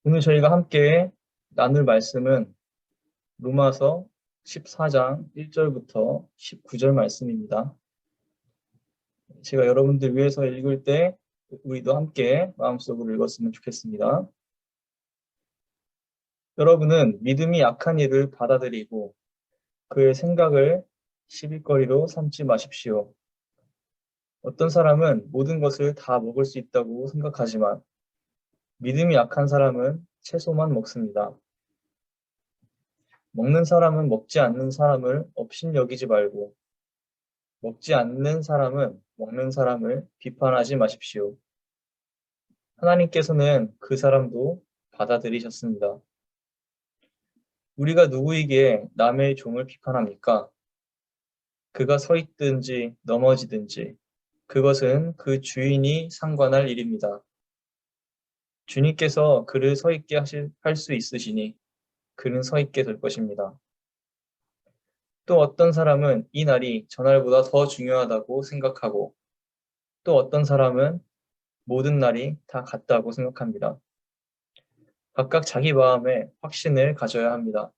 오늘 저희가 함께 나눌 말씀은 로마서 14장 1절부터 19절 말씀입니다. 제가 여러분들 위해서 읽을 때 우리도 함께 마음속으로 읽었으면 좋겠습니다. 여러분은 믿음이 약한 이를 받아들이고 그의 생각을 시비거리로 삼지 마십시오. 어떤 사람은 모든 것을 다 먹을 수 있다고 생각하지만 믿음이 약한 사람은 채소만 먹습니다. 먹는 사람은 먹지 않는 사람을 업신여기지 말고 먹지 않는 사람은 먹는 사람을 비판하지 마십시오. 하나님께서는 그 사람도 받아들이셨습니다. 우리가 누구에게 남의 종을 비판합니까? 그가 서 있든지 넘어지든지 그것은 그 주인이 상관할 일입니다. 주님께서 그를 서 있게 할 수 있으시니 그는 서 있게 될 것입니다. 또 어떤 사람은 이 날이 전날보다 더 중요하다고 생각하고 또 어떤 사람은 모든 날이 다 같다고 생각합니다. 각각 자기 마음에 확신을 가져야 합니다.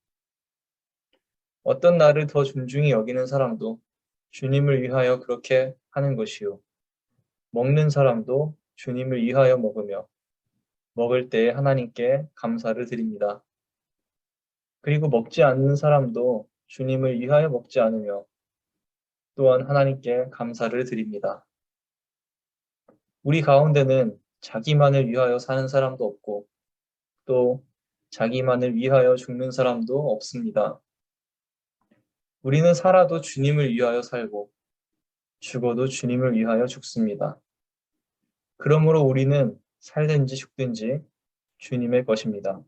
어떤 날을 더 존중히 여기는 사람도 주님을 위하여 그렇게 하는 것이요. 먹는 사람도 주님을 위하여 먹으며 먹을 때에 하나님께 감사를 드립니다. 그리고 먹지 않는 사람도 주님을 위하여 먹지 않으며 또한 하나님께 감사를 드립니다. 우리 가운데는 자기만을 위하여 사는 사람도 없고 또 자기만을 위하여 죽는 사람도 없습니다. 우리는 살아도 주님을 위하여 살고 죽어도 주님을 위하여 죽습니다. 그러므로 우리는 살든지 죽든지 주님의 것입니다.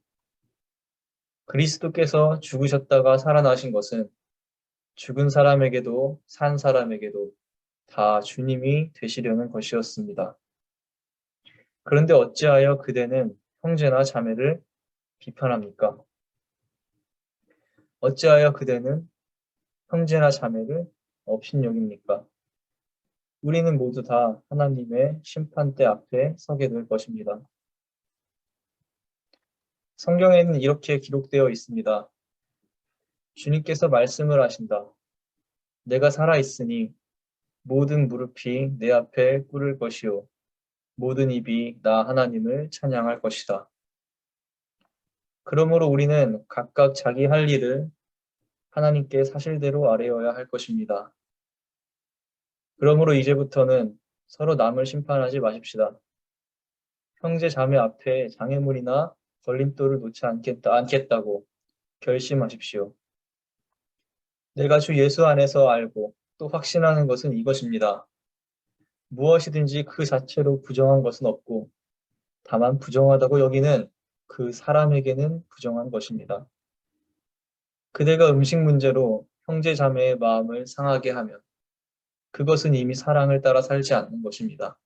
그리스도께서 죽으셨다가 살아나신 것은 죽은 사람에게도 산 사람에게도 다 주님이 되시려는 것이었습니다. 그런데 어찌하여 그대는 형제나 자매를 비판합니까? 어찌하여 그대는 형제나 자매를 업신여깁니까? 우리는 모두 다 하나님의 심판대 앞에 서게 될 것입니다. 성경에는 이렇게 기록되어 있습니다. 주님께서 말씀을 하신다. 내가 살아있으니 모든 무릎이 내 앞에 꿇을 것이요. 모든 입이 나 하나님을 찬양할 것이다. 그러므로 우리는 각각 자기 할 일을 하나님께 사실대로 아뢰어야 할 것입니다. 그러므로 이제부터는 서로 남을 심판하지 마십시다. 형제 자매 앞에 장애물이나 걸림돌을 놓지 않겠다고 결심하십시오. 내가 주 예수 안에서 알고 또 확신하는 것은 이것입니다. 무엇이든지 그 자체로 부정한 것은 없고 다만 부정하다고 여기는 그 사람에게는 부정한 것입니다. 그대가 음식 문제로 형제 자매의 마음을 상하게 하면 그것은 이미 사랑을 따라 살지 않는 것입니다.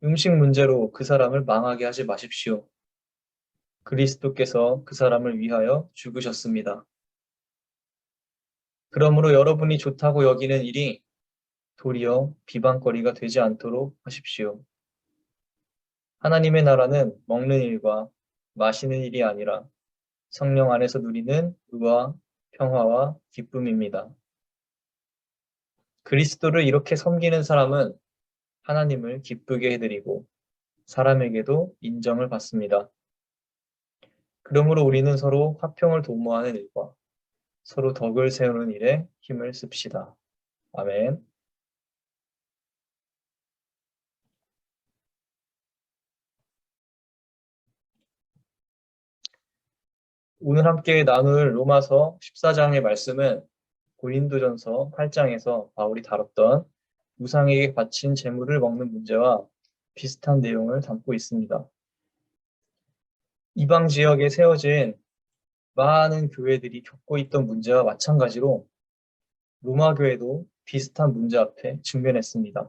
음식 문제로 그 사람을 망하게 하지 마십시오. 그리스도께서 그 사람을 위하여 죽으셨습니다. 그러므로 여러분이 좋다고 여기는 일이 도리어 비방거리가 되지 않도록 하십시오. 하나님의 나라는 먹는 일과 마시는 일이 아니라 성령 안에서 누리는 의와 평화와 기쁨입니다. 그리스도를 이렇게 섬기는 사람은 하나님을 기쁘게 해드리고 사람에게도 인정을 받습니다. 그러므로 우리는 서로 화평을 도모하는 일과 서로 덕을 세우는 일에 힘을 씁시다. 아멘. 오늘 함께 나눌 로마서 14장의 말씀은 고린도전서 8장에서 바울이 다뤘던 우상에게 바친 재물을 먹는 문제와 비슷한 내용을 담고 있습니다. 이방 지역에 세워진 많은 교회들이 겪고 있던 문제와 마찬가지로 로마 교회도 비슷한 문제 앞에 직면했습니다.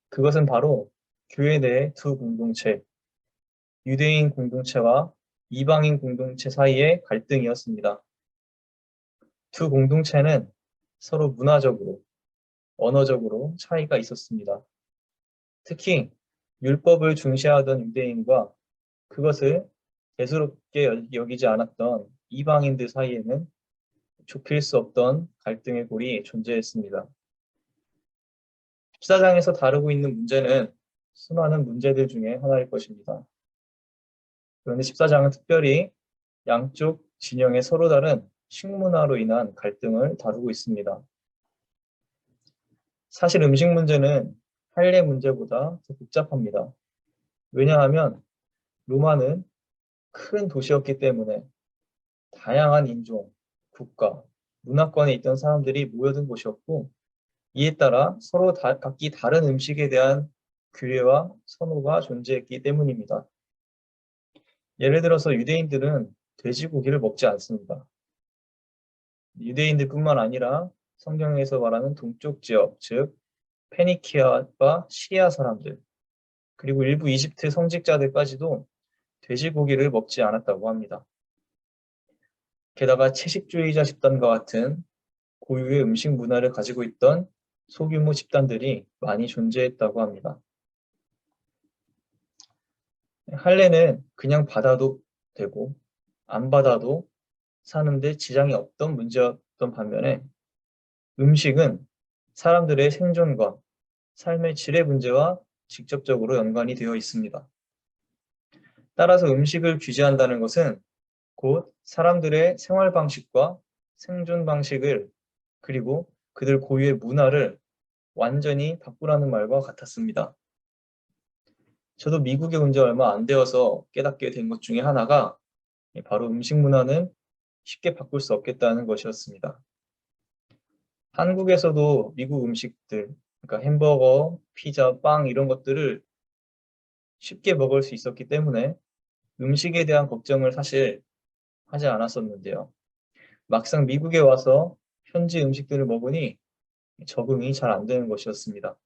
그것은 바로 교회 내 두 공동체, 유대인 공동체와 이방인 공동체 사이의 갈등이었습니다. 두 공동체는 서로 문화적으로, 언어적으로 차이가 있었습니다. 특히 율법을 중시하던 유대인과 그것을 대수롭게 여기지 않았던 이방인들 사이에는 좁힐 수 없던 갈등의 골이 존재했습니다. 14장에서 다루고 있는 문제는 수많은 문제들 중에 하나일 것입니다. 그런데 14장은 특별히 양쪽 진영의 서로 다른 식문화로 인한 갈등을 다루고 있습니다. 사실 음식 문제는 할례 문제보다 더 복잡합니다. 왜냐하면 로마는 큰 도시였기 때문에 다양한 인종, 국가, 문화권에 있던 사람들이 모여든 곳이었고, 이에 따라 서로 각기 다른 음식에 대한 규례와 선호가 존재했기 때문입니다. 예를 들어서 유대인들은 돼지고기를 먹지 않습니다. 유대인들뿐만 아니라 성경에서 말하는 동쪽 지역, 즉 페니키아와 시리아 사람들, 그리고 일부 이집트 성직자들까지도 돼지고기를 먹지 않았다고 합니다. 게다가 채식주의자 집단과 같은 고유의 음식 문화를 가지고 있던 소규모 집단들이 많이 존재했다고 합니다. 할례는 그냥 받아도 되고 안 받아도 사는데 지장이 없던 문제였던 반면에 음식은 사람들의 생존과 삶의 질의 문제와 직접적으로 연관이 되어 있습니다. 따라서 음식을 규제한다는 것은 곧 사람들의 생활 방식과 생존 방식을 그리고 그들 고유의 문화를 완전히 바꾸라는 말과 같았습니다. 저도 미국에 온 지 얼마 안 되어서 깨닫게 된 것 중에 하나가 바로 음식 문화는 쉽게 바꿀 수 없겠다는 것이었습니다. 한국에서도 미국 음식들, 그러니까 햄버거, 피자, 빵 이런 것들을 쉽게 먹을 수 있었기 때문에 음식에 대한 걱정을 사실 하지 않았었는데요. 막상 미국에 와서 현지 음식들을 먹으니 적응이 잘 안 되는 것이었습니다.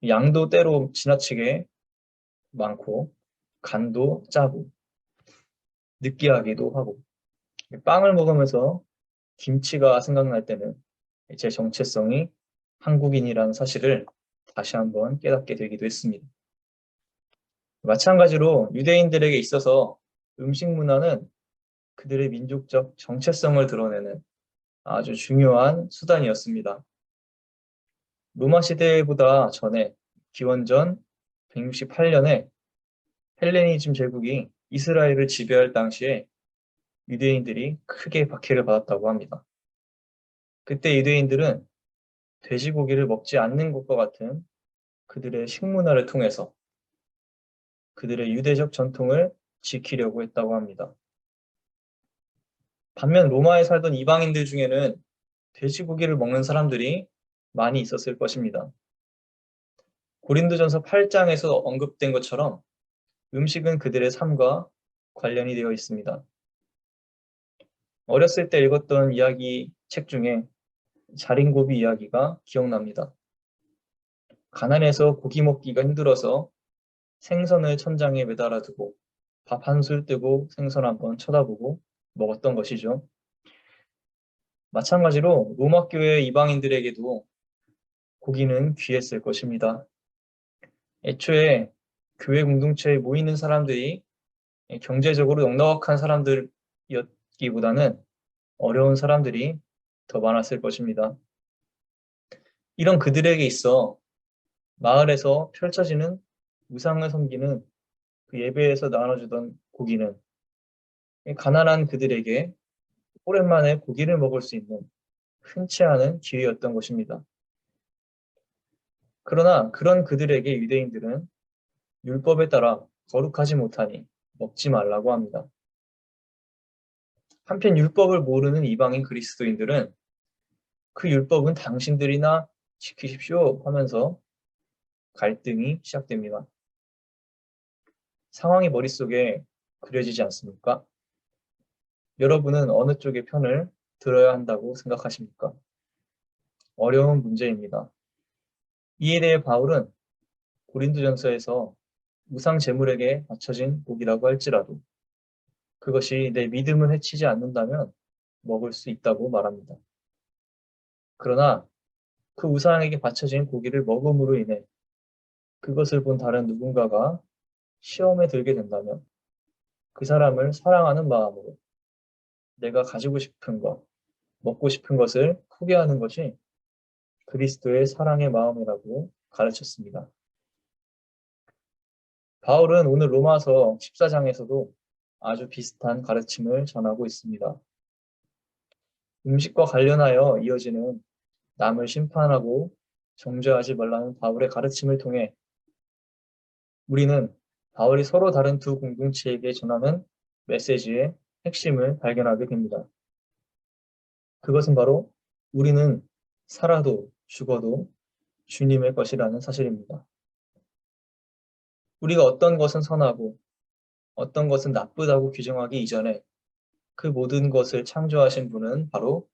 양도 때로 지나치게 많고 간도 짜고 느끼하기도 하고 빵을 먹으면서 김치가 생각날 때는 제 정체성이 한국인이라는 사실을 다시 한번 깨닫게 되기도 했습니다. 마찬가지로 유대인들에게 있어서 음식 문화는 그들의 민족적 정체성을 드러내는 아주 중요한 수단이었습니다. 로마 시대보다 전에 기원전 168년에 헬레니즘 제국이 이스라엘을 지배할 당시에 유대인들이 크게 박해를 받았다고 합니다. 그때 유대인들은 돼지고기를 먹지 않는 것과 같은 그들의 식문화를 통해서 그들의 유대적 전통을 지키려고 했다고 합니다. 반면 로마에 살던 이방인들 중에는 돼지고기를 먹는 사람들이 많이 있었을 것입니다. 고린도전서 8장에서 언급된 것처럼 음식은 그들의 삶과 관련이 되어 있습니다. 어렸을 때 읽었던 이야기 책 중에 자린고비 이야기가 기억납니다. 가난해서 고기 먹기가 힘들어서 생선을 천장에 매달아 두고 밥 한 술 뜨고 생선 한번 쳐다보고 먹었던 것이죠. 마찬가지로 로마 교회 이방인들에게도 고기는 귀했을 것입니다. 애초에 교회 공동체에 모이는 사람들이 경제적으로 넉넉한 사람들이었기보다는 어려운 사람들이 더 많았을 것입니다. 이런 그들에게 있어 마을에서 펼쳐지는 우상을 섬기는 그 예배에서 나눠주던 고기는 가난한 그들에게 오랜만에 고기를 먹을 수 있는 흔치 않은 기회였던 것입니다. 그러나 그런 그들에게 유대인들은 율법에 따라 거룩하지 못하니 먹지 말라고 합니다. 한편 율법을 모르는 이방인 그리스도인들은 그 율법은 당신들이나 지키십시오 하면서 갈등이 시작됩니다. 상황이 머릿속에 그려지지 않습니까? 여러분은 어느 쪽의 편을 들어야 한다고 생각하십니까? 어려운 문제입니다. 이에 대해 바울은 고린도전서에서 우상 제물에게 바쳐진 고기라고 할지라도 그것이 내 믿음을 해치지 않는다면 먹을 수 있다고 말합니다. 그러나 그 우상에게 바쳐진 고기를 먹음으로 인해 그것을 본 다른 누군가가 시험에 들게 된다면 그 사람을 사랑하는 마음으로 내가 가지고 싶은 것, 먹고 싶은 것을 포기하는 것이 그리스도의 사랑의 마음이라고 가르쳤습니다. 바울은 오늘 로마서 14장에서도 아주 비슷한 가르침을 전하고 있습니다. 음식과 관련하여 이어지는 남을 심판하고 정죄하지 말라는 바울의 가르침을 통해 우리는 바울이 서로 다른 두 공동체에게 전하는 메시지의 핵심을 발견하게 됩니다. 그것은 바로 우리는 살아도 죽어도 주님의 것이라는 사실입니다. 우리가 어떤 것은 선하고 어떤 것은 나쁘다고 규정하기 이전에 그 모든 것을 창조하신 분은 바로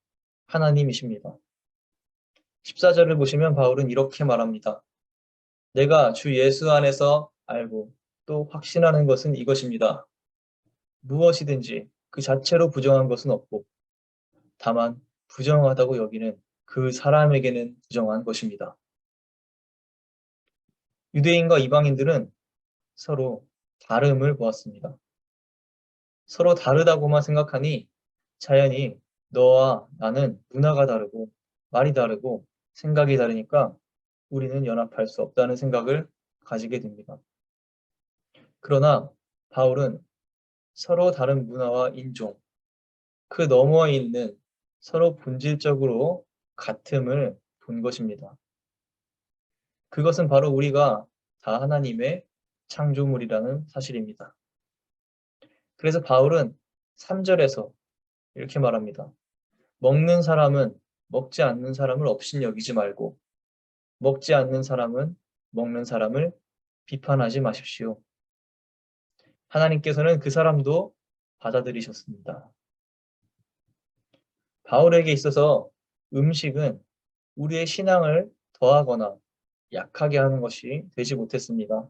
하나님이십니다. 14절을 보시면 바울은 이렇게 말합니다. 내가 주 예수 안에서 알고 또 확신하는 것은 이것입니다. 무엇이든지 그 자체로 부정한 것은 없고 다만 부정하다고 여기는 그 사람에게는 부정한 것입니다. 유대인과 이방인들은 서로 다름을 보았습니다. 서로 다르다고만 생각하니 자연히 너와 나는 문화가 다르고 말이 다르고 생각이 다르니까 우리는 연합할 수 없다는 생각을 가지게 됩니다. 그러나 바울은 서로 다른 문화와 인종, 그 너머에 있는 서로 본질적으로 같음을 본 것입니다. 그것은 바로 우리가 다 하나님의 창조물이라는 사실입니다. 그래서 바울은 3절에서 이렇게 말합니다. 먹는 사람은 먹지 않는 사람을 업신여기지 말고 먹지 않는 사람은 먹는 사람을 비판하지 마십시오. 하나님께서는 그 사람도 받아들이셨습니다. 바울에게 있어서 음식은 우리의 신앙을 더하거나 약하게 하는 것이 되지 못했습니다.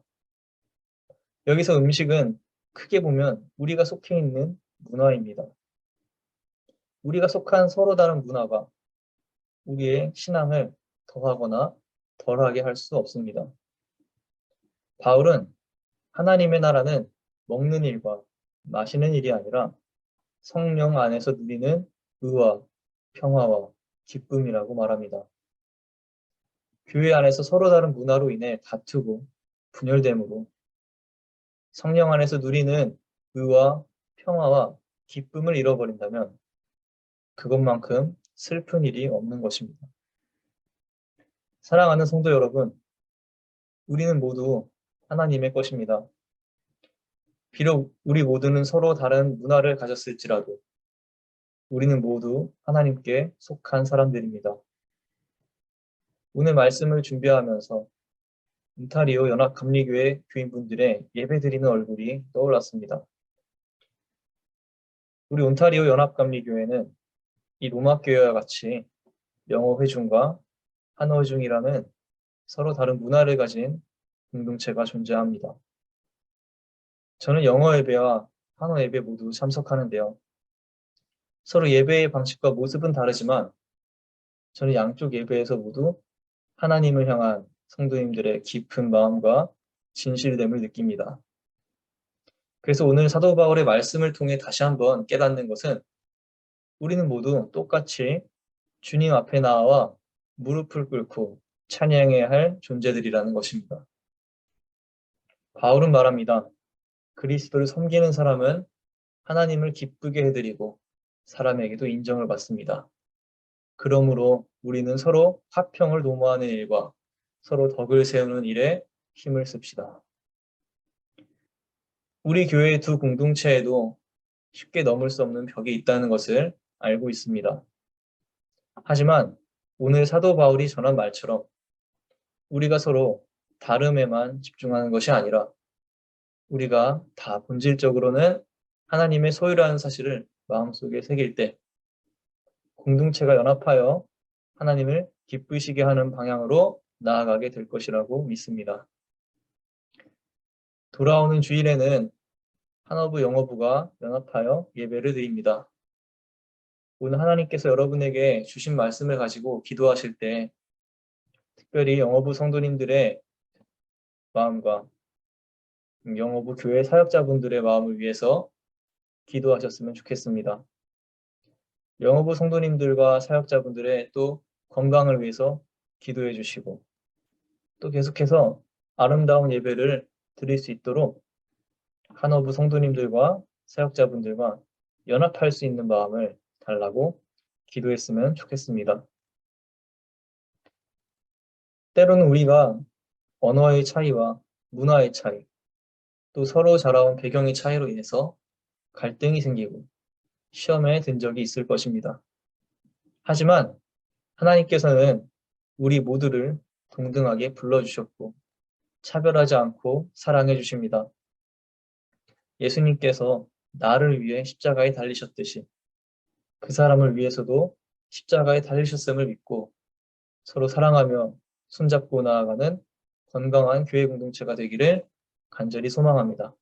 여기서 음식은 크게 보면 우리가 속해 있는 문화입니다. 우리가 속한 서로 다른 문화가 우리의 신앙을 더하거나 덜하게 할 수 없습니다. 바울은 하나님의 나라는 먹는 일과 마시는 일이 아니라 성령 안에서 누리는 의와 평화와 기쁨이라고 말합니다. 교회 안에서 서로 다른 문화로 인해 다투고 분열됨으로 성령 안에서 누리는 의와 평화와 기쁨을 잃어버린다면 그것만큼 슬픈 일이 없는 것입니다. 사랑하는 성도 여러분, 우리는 모두 하나님의 것입니다. 비록 우리 모두는 서로 다른 문화를 가졌을지라도 우리는 모두 하나님께 속한 사람들입니다. 오늘 말씀을 준비하면서 온타리오 연합감리교회 교인분들의 예배드리는 얼굴이 떠올랐습니다. 우리 온타리오 연합감리교회는 이 로마교회와 같이 영어 회중과 한어 회중이라는 서로 다른 문화를 가진 공동체가 존재합니다. 저는 영어 예배와 한어 예배 모두 참석하는데요. 서로 예배의 방식과 모습은 다르지만 저는 양쪽 예배에서 모두 하나님을 향한 성도님들의 깊은 마음과 진실됨을 느낍니다. 그래서 오늘 사도 바울의 말씀을 통해 다시 한번 깨닫는 것은 우리는 모두 똑같이 주님 앞에 나와 무릎을 꿇고 찬양해야 할 존재들이라는 것입니다. 바울은 말합니다. 그리스도를 섬기는 사람은 하나님을 기쁘게 해드리고 사람에게도 인정을 받습니다. 그러므로 우리는 서로 화평을 도모하는 일과 서로 덕을 세우는 일에 힘을 씁시다. 우리 교회의 두 공동체에도 쉽게 넘을 수 없는 벽이 있다는 것을 알고 있습니다. 하지만 오늘 사도 바울이 전한 말처럼 우리가 서로 다름에만 집중하는 것이 아니라 우리가 다 본질적으로는 하나님의 소유라는 사실을 마음속에 새길 때 공동체가 연합하여 하나님을 기쁘시게 하는 방향으로 나아가게 될 것이라고 믿습니다. 돌아오는 주일에는 한어부 영어부가 연합하여 예배를 드립니다. 오늘 하나님께서 여러분에게 주신 말씀을 가지고 기도하실 때 특별히 영어부 성도님들의 마음과 영어부 교회 사역자분들의 마음을 위해서 기도하셨으면 좋겠습니다. 영어부 성도님들과 사역자분들의 또 건강을 위해서 기도해 주시고 또 계속해서 아름다운 예배를 드릴 수 있도록 한어부 성도님들과 사역자분들과 연합할 수 있는 마음을 달라고 기도했으면 좋겠습니다. 때로는 우리가 언어의 차이와 문화의 차이, 또 서로 자라온 배경의 차이로 인해서 갈등이 생기고 시험에 든 적이 있을 것입니다. 하지만 하나님께서는 우리 모두를 동등하게 불러주셨고 차별하지 않고 사랑해 주십니다. 예수님께서 나를 위해 십자가에 달리셨듯이 그 사람을 위해서도 십자가에 달리셨음을 믿고 서로 사랑하며 손잡고 나아가는 건강한 교회 공동체가 되기를 간절히 소망합니다.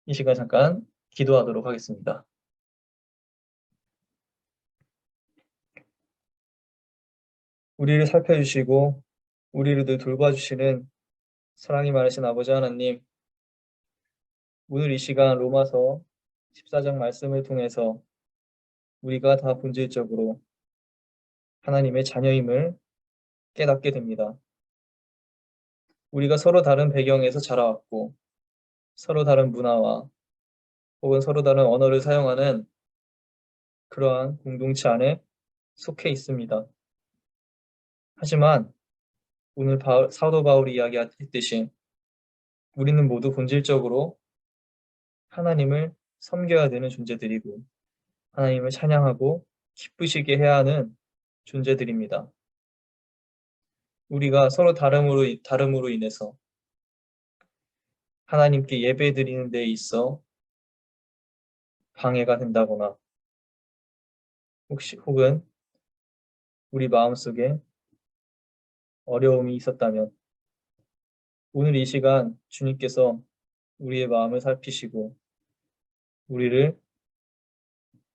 이 시간 잠깐 기도하도록 하겠습니다. 우리를 살펴주시고 우리를 늘 돌봐주시는 사랑이 많으신 아버지 하나님, 오늘 이 시간 로마서 14장 말씀을 통해서 우리가 다 본질적으로 하나님의 자녀임을 깨닫게 됩니다. 우리가 서로 다른 배경에서 자라왔고 서로 다른 문화와 혹은 서로 다른 언어를 사용하는 그러한 공동체 안에 속해 있습니다. 하지만 오늘 사도 바울이 이야기했듯이 우리는 모두 본질적으로 하나님을 섬겨야 되는 존재들이고 하나님을 찬양하고 기쁘시게 해야 하는 존재들입니다. 우리가 서로 다름으로 인해서 하나님께 예배드리는 데 있어 방해가 된다거나 혹은 우리 마음속에 어려움이 있었다면 오늘 이 시간 주님께서 우리의 마음을 살피시고 우리를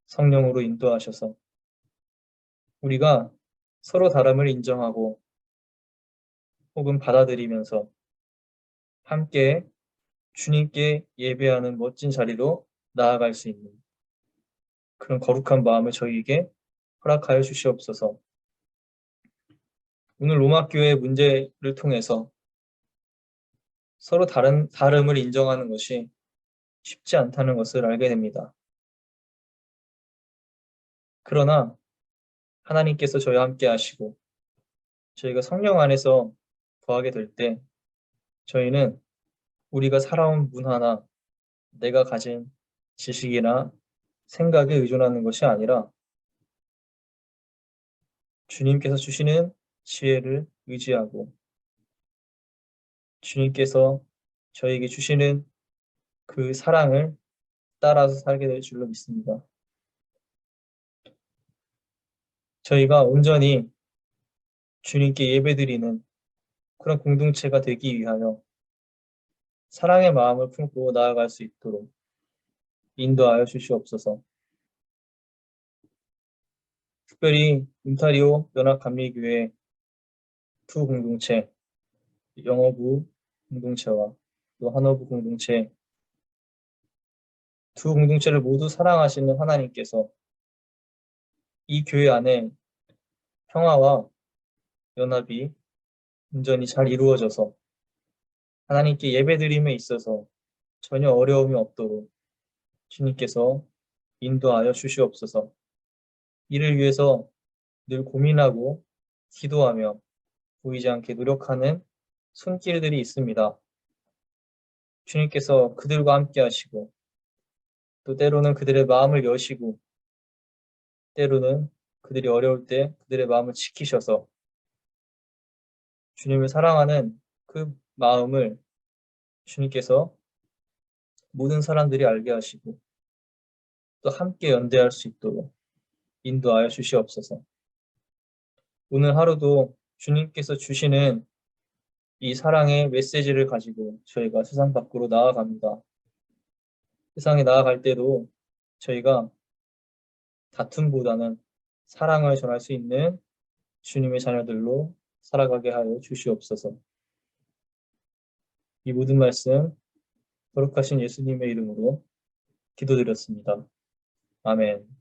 성령으로 인도하셔서 우리가 서로 다름을 인정하고 혹은 받아들이면서 함께 주님께 예배하는 멋진 자리로 나아갈 수 있는 그런 거룩한 마음을 저희에게 허락하여 주시옵소서. 오늘 로마 교회의 문제를 통해서 서로 다름을 인정하는 것이 쉽지 않다는 것을 알게 됩니다. 그러나 하나님께서 저희와 함께 하시고 저희가 성령 안에서 거하게 될 때 저희는 우리가 살아온 문화나 내가 가진 지식이나 생각에 의존하는 것이 아니라 주님께서 주시는 지혜를 의지하고 주님께서 저에게 주시는 그 사랑을 따라서 살게 될 줄로 믿습니다. 저희가 온전히 주님께 예배드리는 그런 공동체가 되기 위하여 사랑의 마음을 품고 나아갈 수 있도록 인도하여 주시옵소서. 특별히 온타리오 연합감리교회 두 공동체, 영어부 공동체와 또 한어부 공동체 두 공동체를 모두 사랑하시는 하나님께서 이 교회 안에 평화와 연합이 온전히 잘 이루어져서 하나님께 예배드림에 있어서 전혀 어려움이 없도록 주님께서 인도하여 주시옵소서. 이를 위해서 늘 고민하고 기도하며 보이지 않게 노력하는 손길들이 있습니다. 주님께서 그들과 함께 하시고 또 때로는 그들의 마음을 여시고 때로는 그들이 어려울 때 그들의 마음을 지키셔서 주님을 사랑하는 그 마음을 주님께서 모든 사람들이 알게 하시고 또 함께 연대할 수 있도록 인도하여 주시옵소서. 오늘 하루도 주님께서 주시는 이 사랑의 메시지를 가지고 저희가 세상 밖으로 나아갑니다. 세상에 나아갈 때도 저희가 다툼보다는 사랑을 전할 수 있는 주님의 자녀들로 살아가게 하여 주시옵소서. 이 모든 말씀 거룩하신 예수님의 이름으로 기도드렸습니다. 아멘.